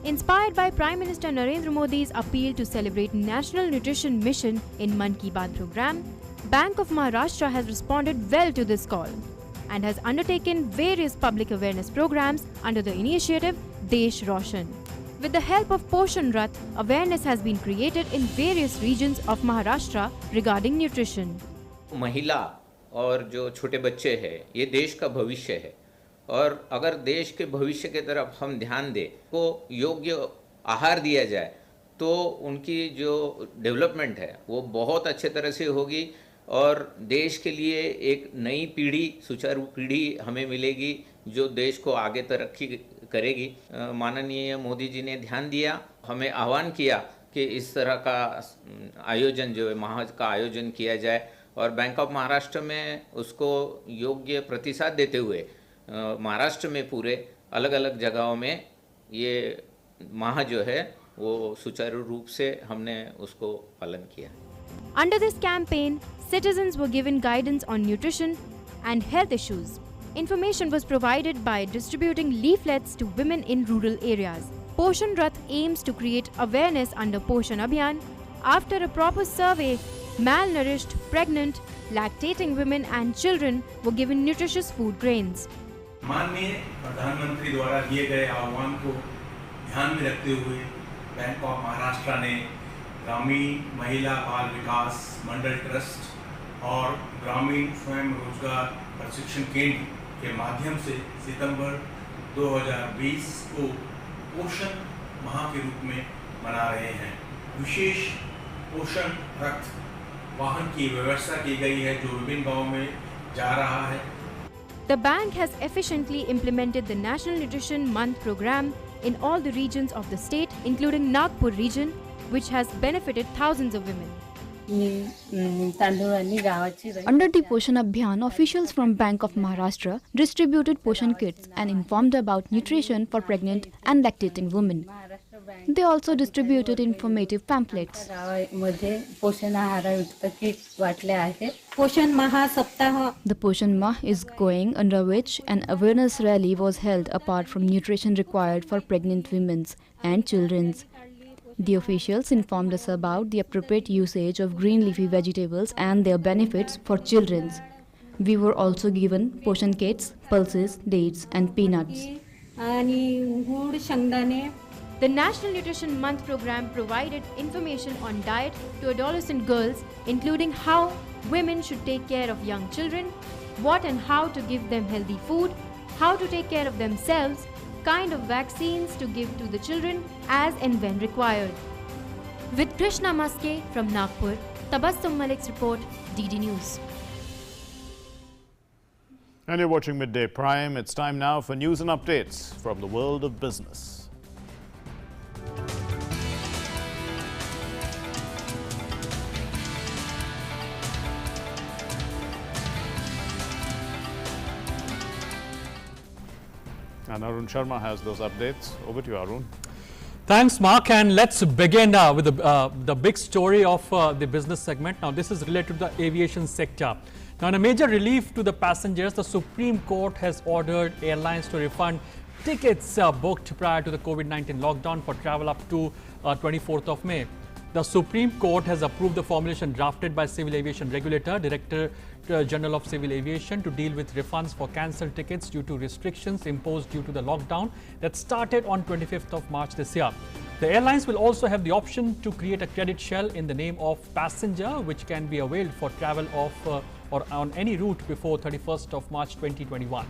Inspired by Prime Minister Narendra Modi's appeal to celebrate National Nutrition Mission in Mann Ki Baat program, Bank of Maharashtra has responded well to this call and has undertaken various public awareness programs under the initiative Desh Roshan. With the help of Poshan Rath, awareness has been created in various regions of Maharashtra regarding nutrition. महिला और जो छोटे बच्चे हैं ये देश का भविष्य है, और अगर देश के भविष्य की तरफ हम ध्यान दें, को योग्य आहार दिया जाए तो उनकी जो डेवलपमेंट है वो बहुत अच्छे तरह से होगी और देश के लिए एक नई पीढ़ी, सुचारू पीढ़ी हमें मिलेगी जो देश को आगे तरक्की करेगी। माननीय मोदी जी ने ध्यान दिया, हमें आह्वान किया कि इस तरह का आयोजन जो है महाज का आयोजन किया जाए, और बैंक ऑफ महाराष्ट्र में उसको योग्य प्रतिसाद देते हुए महाराष्ट्र में पूरे अलग अलग जगहों में ये माह जो है वो सुचारू रूप से हमने उसको पालन किया। Under this campaign, citizens were given guidance on nutrition and health issues. Information was provided by distributing leaflets to women in rural areas. Poshan Rath aims to create awareness under Poshan Abhiyan. After a proper survey, malnourished, pregnant, lactating women and children were given nutritious food grains. माननीय प्रधानमंत्री द्वारा दिए गए आह्वान को ध्यान में रखते हुए बैंक ऑफ महाराष्ट्र ने ग्रामीण महिला बाल विकास मंडल ट्रस्ट और ग्रामीण स्वयं रोजगार प्रशिक्षण केंद्र के माध्यम से सितंबर 2020 को पोषण माह के रूप में मना रहे हैं। विशेष पोषण रथ वाहन की व्यवस्था की गई है जो विभिन्न गांवों में जा रहा है। The bank has efficiently implemented the National Nutrition Month program in all the regions of the state, including Nagpur region, which has benefited thousands of women. Under the Poshan Abhiyan, officials from Bank of Maharashtra distributed Poshan kits and informed about nutrition for pregnant and lactating women. They also distributed informative pamphlets. The Poshan Mah is going, under which an awareness rally was held apart from nutrition required for pregnant women and children. The officials informed us about the appropriate usage of green leafy vegetables and their benefits for children. We were also given Poshan kits, pulses, dates and peanuts. The National Nutrition Month program provided information on diet to adolescent girls, including how women should take care of young children, what and how to give them healthy food, how to take care of themselves, kind of vaccines to give to the children as and when required. With Krishna Maske from Nagpur, Tabassum Malik's report, DD News. And you're watching Midday Prime. It's time now for news and updates from the world of business. And Arun Sharma has those updates. Over to you, Arun. Thanks, Mark. And let's begin with the big story of the business segment. Now, this is related to the aviation sector. Now, in a major relief to the passengers, the Supreme Court has ordered airlines to refund tickets booked prior to the COVID-19 lockdown for travel up to 24th of May. The Supreme Court has approved the formulation drafted by Civil Aviation Regulator, Director General of Civil Aviation, to deal with refunds for cancelled tickets due to restrictions imposed due to the lockdown that started on 25th of March this year. The airlines will also have the option to create a credit shell in the name of passenger, which can be availed for travel of or on any route before 31st of March 2021.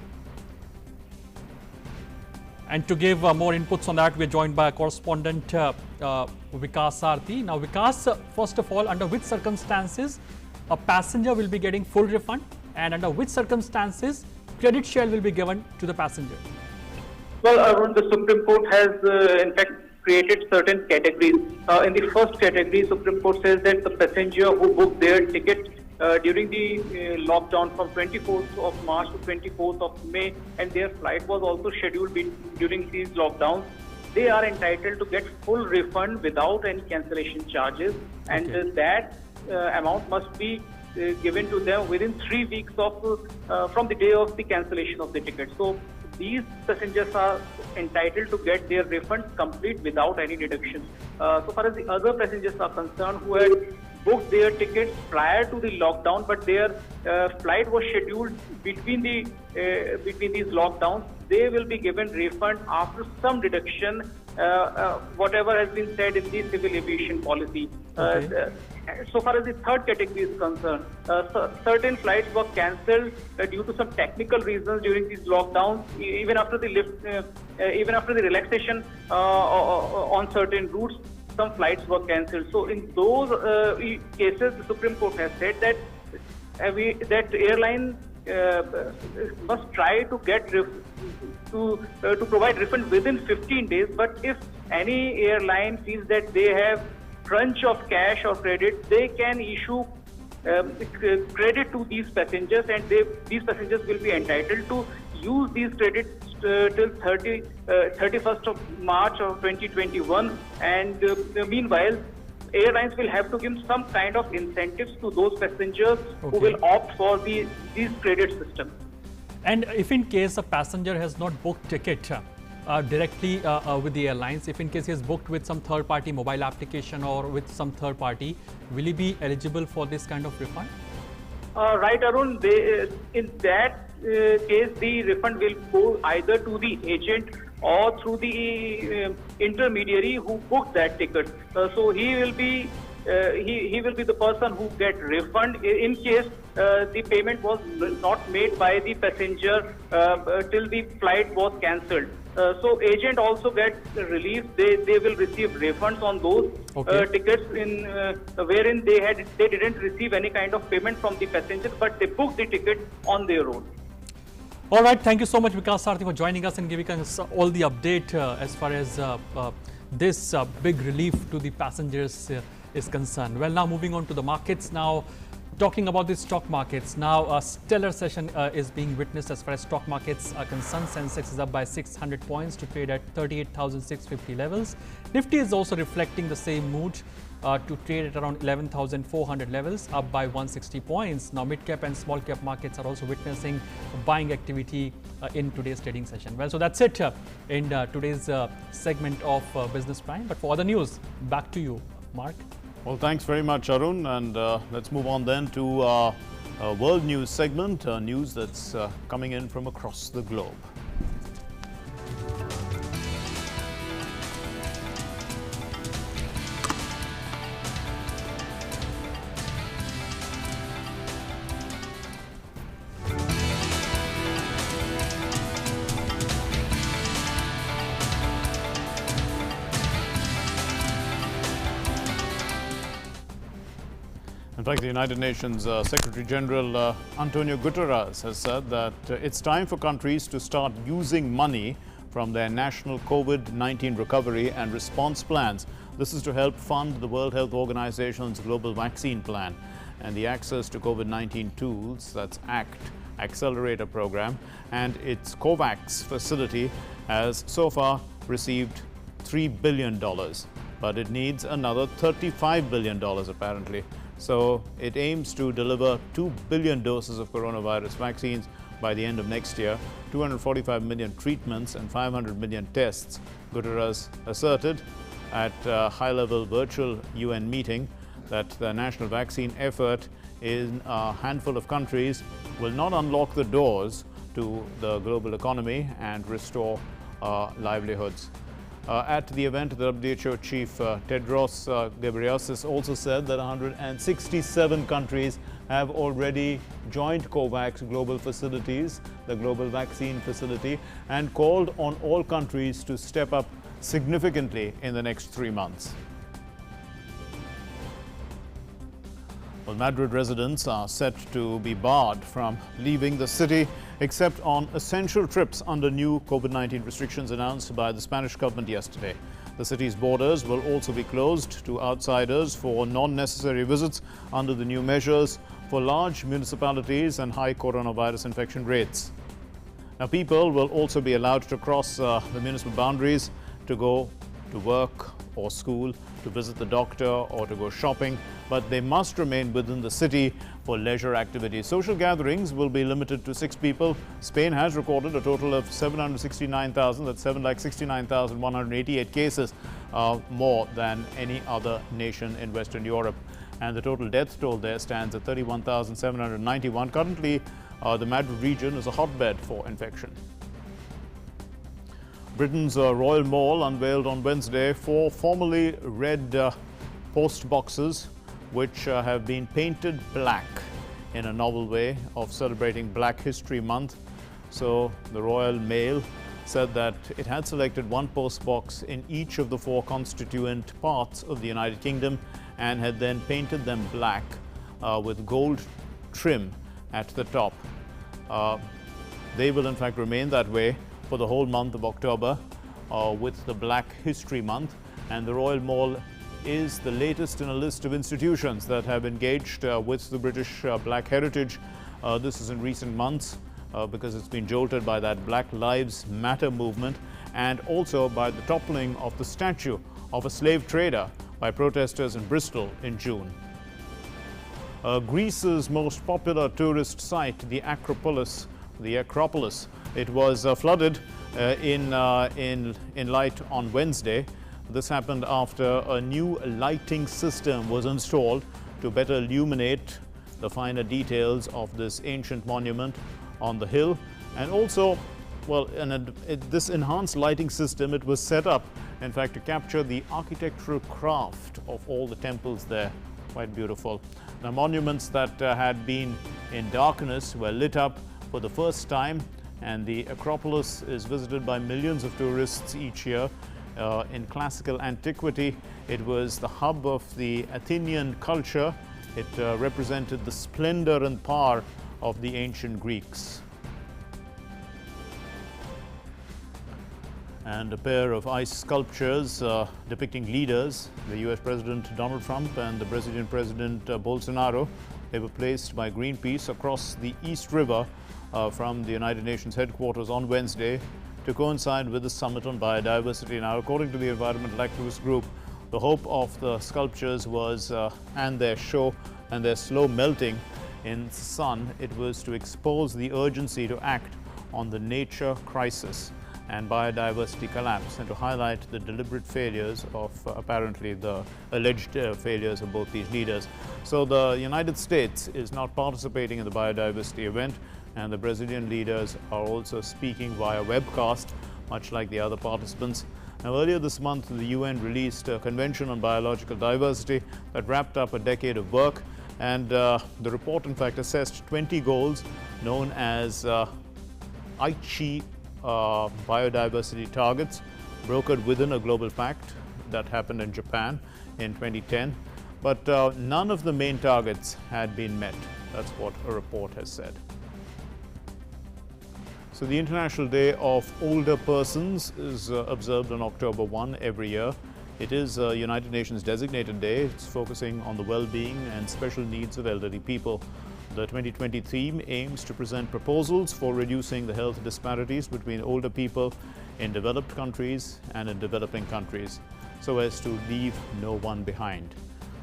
And to give more inputs on that, we are joined by correspondent Vikas Sarthi. Now, Vikas, first of all, under which circumstances a passenger will be getting full refund, and under which circumstances credit share will be given to the passenger? Well, Arun, the Supreme Court has in fact created certain categories. In the first category, Supreme Court says that the passenger who booked their ticket during the lockdown from 24th of March to 24th of May, and their flight was also scheduled during these lockdowns, they are entitled to get full refund without any cancellation charges, and that amount must be given to them within 3 weeks of from the day of the cancellation of the ticket. So these passengers are entitled to get their refund complete without any deduction. So far as the other passengers are concerned who had booked their tickets prior to the lockdown, but their flight was scheduled between these lockdowns, they will be given refund after some deduction, whatever has been said in the civil aviation policy. So far as the third category is concerned, certain flights were cancelled due to some technical reasons during these lockdowns, even after the relaxation on certain routes. Some flights were cancelled. So in those cases, the Supreme Court has said that airline must try to get to provide refund within 15 days. But if any airline feels that they have crunch of cash or credit, they can issue credit to these passengers, and these passengers will be entitled to use these credits till 31st of March of 2021, and meanwhile airlines will have to give some kind of incentives to those passengers who will opt for these credit systems. And if in case a passenger has not booked ticket directly with the airlines, if in case he has booked with some third party mobile application or with some third party, will he be eligible for this kind of refund? Right, Arun. In that case, the refund will go either to the agent or through the intermediary who booked that ticket. So he will be the person who get refund in case the payment was not made by the passenger till the flight was cancelled. So agent also gets relief. They will receive refunds on those tickets wherein they didn't receive any kind of payment from the passenger, but they booked the ticket on their own. All right, thank you so much, Vikas Sarthi, for joining us and giving us all the update as far as this big relief to the passengers is concerned. Well, now moving on to the markets now. Talking about the stock markets, now a stellar session is being witnessed as far as stock markets are concerned. Sensex is up by 600 points to trade at 38,650 levels. Nifty is also reflecting the same mood to trade at around 11,400 levels, up by 160 points. Now mid-cap and small-cap markets are also witnessing buying activity in today's trading session. Well, so that's it in today's segment of Business Prime. But for other news, back to you, Mark. Well, thanks very much, Arun. And let's move on then to a world news segment, news that's coming in from across the globe. In fact, the United Nations Secretary General Antonio Guterres has said that it's time for countries to start using money from their national COVID-19 recovery and response plans. This is to help fund the World Health Organization's global vaccine plan and the Access to COVID-19 Tools, that's ACT, Accelerator Program, and its COVAX facility has so far received $3 billion, but it needs another $35 billion apparently. So it aims to deliver 2 billion doses of coronavirus vaccines by the end of next year, 245 million treatments and 500 million tests. Guterres asserted at a high-level virtual UN meeting that the national vaccine effort in a handful of countries will not unlock the doors to the global economy and restore livelihoods. At the event, the WHO chief Tedros Ghebreyesus also said that 167 countries have already joined COVAX global facilities, the global vaccine facility, and called on all countries to step up significantly in the next 3 months. Well, Madrid residents are set to be barred from leaving the city except on essential trips under new COVID-19 restrictions announced by the Spanish government yesterday. The city's borders will also be closed to outsiders for non-necessary visits under the new measures for large municipalities and high coronavirus infection rates. Now, people will also be allowed to cross the municipal boundaries to go to work or school, to visit the doctor or to go shopping, but they must remain within the city for leisure activities. Social gatherings will be limited to 6 people. Spain has recorded a total of 769,000, that's 769,188 cases, more than any other nation in Western Europe. And the total death toll there stands at 31,791. Currently, the Madrid region is a hotbed for infection. Britain's Royal Mall unveiled on Wednesday 4 formerly red post boxes which have been painted black in a novel way of celebrating Black History Month. So the Royal Mail said that it had selected 1 post box in each of the 4 constituent parts of the United Kingdom and had then painted them black with gold trim at the top. They will in fact remain that way for the whole month of October with the Black History Month, and the Royal Mall is the latest in a list of institutions that have engaged with the British Black heritage. This is in recent months because it's been jolted by that Black Lives Matter movement and also by the toppling of the statue of a slave trader by protesters in Bristol in June. Greece's most popular tourist site, the Acropolis, it was flooded in light on Wednesday. This happened after a new lighting system was installed to better illuminate the finer details of this ancient monument on the hill. And also, well, this enhanced lighting system, it was set up, in fact, to capture the architectural craft of all the temples there. Quite beautiful. Now, monuments that had been in darkness were lit up for the first time, and the Acropolis is visited by millions of tourists each year. In classical antiquity, it was the hub of the Athenian culture. It represented the splendor and power of the ancient Greeks. and a pair of ice sculptures depicting leaders, the US President Donald Trump and the Brazilian President Bolsonaro. They were placed by Greenpeace across the East River from the United Nations headquarters on Wednesday to coincide with the Summit on Biodiversity. Now, according to the environmental activist group, the hope of the sculptures was, and their show and their slow melting in the sun, it was to expose the urgency to act on the nature crisis and biodiversity collapse, and to highlight the deliberate failures of apparently the alleged failures of both these leaders. So the United States is not participating in the biodiversity event, and the Brazilian leaders are also speaking via webcast, much like the other participants. Now, earlier this month, the UN released a Convention on Biological Diversity that wrapped up a decade of work, and the report in fact assessed 20 goals known as Aichi biodiversity targets, brokered within a global pact that happened in Japan in 2010. But none of the main targets had been met. That's what a report has said. So the International Day of Older Persons is observed on October 1 every year. It is a United Nations designated day. It's focusing on the well-being and special needs of elderly people. The 2020 theme aims to present proposals for reducing the health disparities between older people in developed countries and in developing countries, so as to leave no one behind.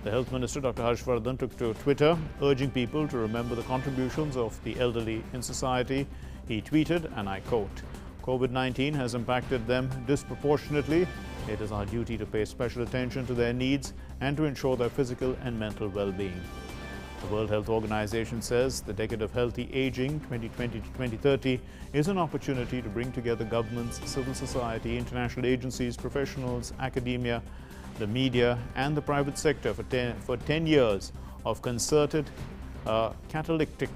The Health Minister, Dr. Harshvardhan, took to Twitter, urging people to remember the contributions of the elderly in society. He tweeted, and I quote, "COVID-19 has impacted them disproportionately. It is our duty to pay special attention to their needs and to ensure their physical and mental well-being." The World Health Organization says the decade of healthy aging, 2020 to 2030, is an opportunity to bring together governments, civil society, international agencies, professionals, academia, the media, and the private sector for 10 years of concerted, catalytic,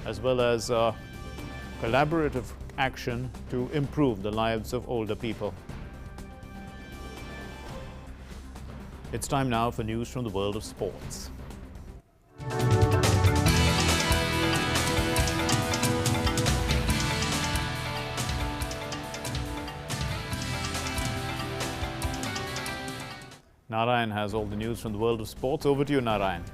as well as collaborative action to improve the lives of older people. It's time now for news from the world of sports. Narayan has all the news from the world of sports. Over to you, Narayan.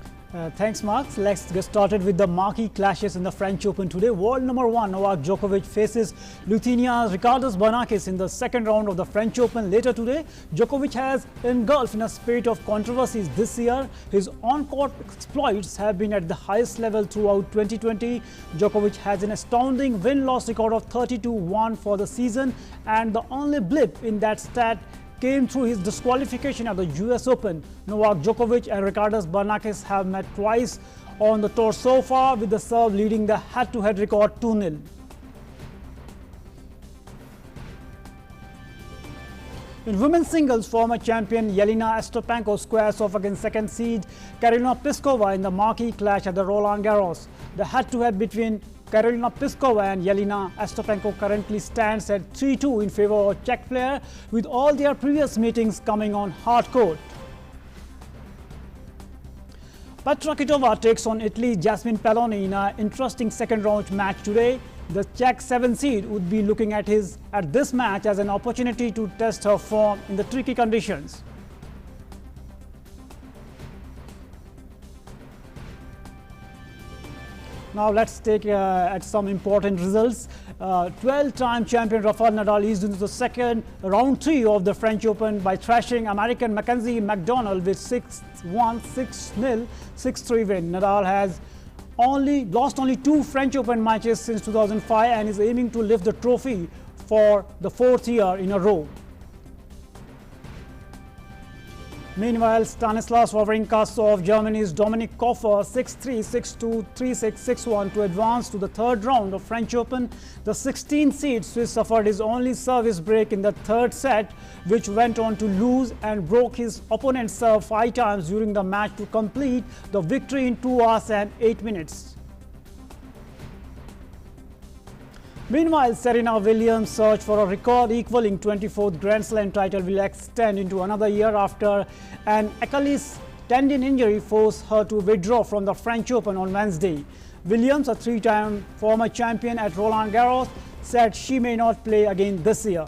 Thanks, Mark. Let's get started with the marquee clashes in the French Open today. World number 1 Novak Djokovic faces Lithuania's Ricardas Bernakis in the second round of the French Open later today. Djokovic has engulfed in a spate of controversies this year. His on-court exploits have been at the highest level throughout 2020. Djokovic has an astounding win-loss record of 32-1 for the season, and the only blip in that stat came through his disqualification at the US Open. Novak Djokovic and Ricardas Bernakis have met twice on the tour so far, with the Serb leading the head-to-head record 2-0. In women's singles, former champion Yelena Ostapenko squares off against second seed Karolina Pliskova in the marquee clash at the Roland Garros. The head-to-head between Karolina Pliskova and Yelena Ostapenko currently stands at 3-2 in favor of Czech player, with all their previous meetings coming on hard court. Petra Kvitova takes on Italy's Jasmine Palloni in an interesting second-round match today. The Czech 7th seed would be looking at this match as an opportunity to test her form in the tricky conditions. Now let's take at some important results. 12-time champion Rafael Nadal is into the second round 3 of the French Open by thrashing American Mackenzie McDonald with 6-1, 6-0, 6-3 win. Nadal has lost only 2 French Open matches since 2005 and is aiming to lift the trophy for the 4th year in a row. Meanwhile, Stanislas Wawrinka saw off Germany's Dominik Kofer 6-3, 6-2, 3-6, 6-1 to advance to the third round of French Open. The 16th seed Swiss suffered his only service break in the third set, which went on to lose and broke his opponent's serve 5 times during the match to complete the victory in 2 hours and 8 minutes. Meanwhile, Serena Williams' search for a record-equaling 24th Grand Slam title will extend into another year after an Achilles tendon injury forced her to withdraw from the French Open on Wednesday. Williams, a 3-time former champion at Roland Garros, said she may not play again this year.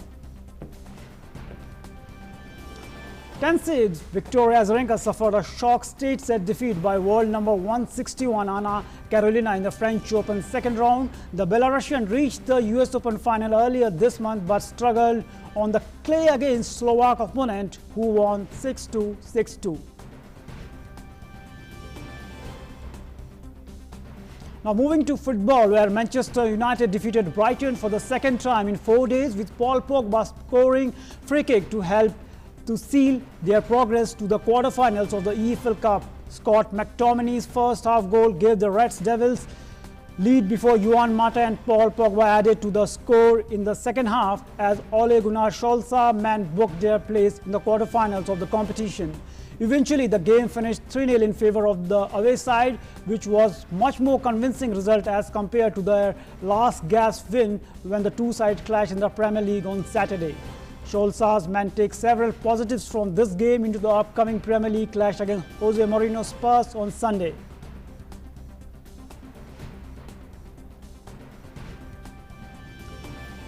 10 seeds Victoria Azarenka suffered a shock straight set defeat by world number 161 Anna Carolina in the French Open second round. The Belarusian reached the US Open final earlier this month but struggled on the clay against Slovak opponent who won 6-2, 6-2. Now moving to football, where Manchester United defeated Brighton for the second time in 4 days, with Paul Pogba scoring free kick to help to seal their progress to the quarterfinals of the EFL Cup. Scott McTominay's first half goal gave the Red Devils lead before Juan Mata and Paul Pogba added to the score in the second half as Ole Gunnar Solskjaer men booked their place in the quarterfinals of the competition. Eventually, the game finished 3-0 in favor of the away side, which was much more convincing result as compared to their last gasp win when the two sides clashed in the Premier League on Saturday. Solskjaer's men take several positives from this game into the upcoming Premier League clash against Jose Mourinho's Spurs on Sunday.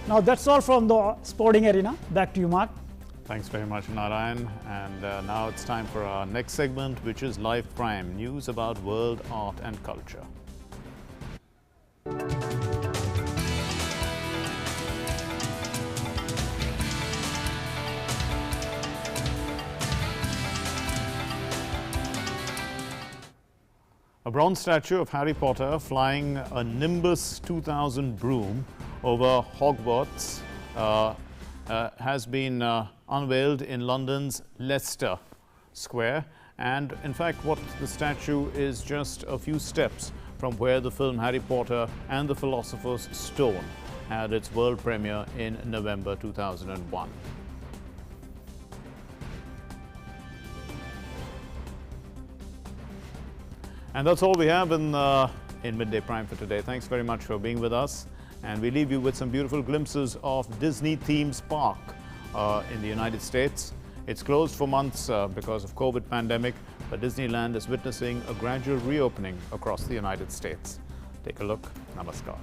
Now that's all from the sporting arena. Back to you, Mark. Thanks very much, Narayan. And now it's time for our next segment, which is Live Prime, news about world art and culture. A bronze statue of Harry Potter flying a Nimbus 2000 broom over Hogwarts has been unveiled in London's Leicester Square. And in fact, what the statue is just a few steps from where the film Harry Potter and the Philosopher's Stone had its world premiere in November 2001. And that's all we have in Midday Prime for today. Thanks very much for being with us. And we leave you with some beautiful glimpses of Disney Themes Park in the United States. It's closed for months because of COVID pandemic, but Disneyland is witnessing a gradual reopening across the United States. Take a look. Namaskar.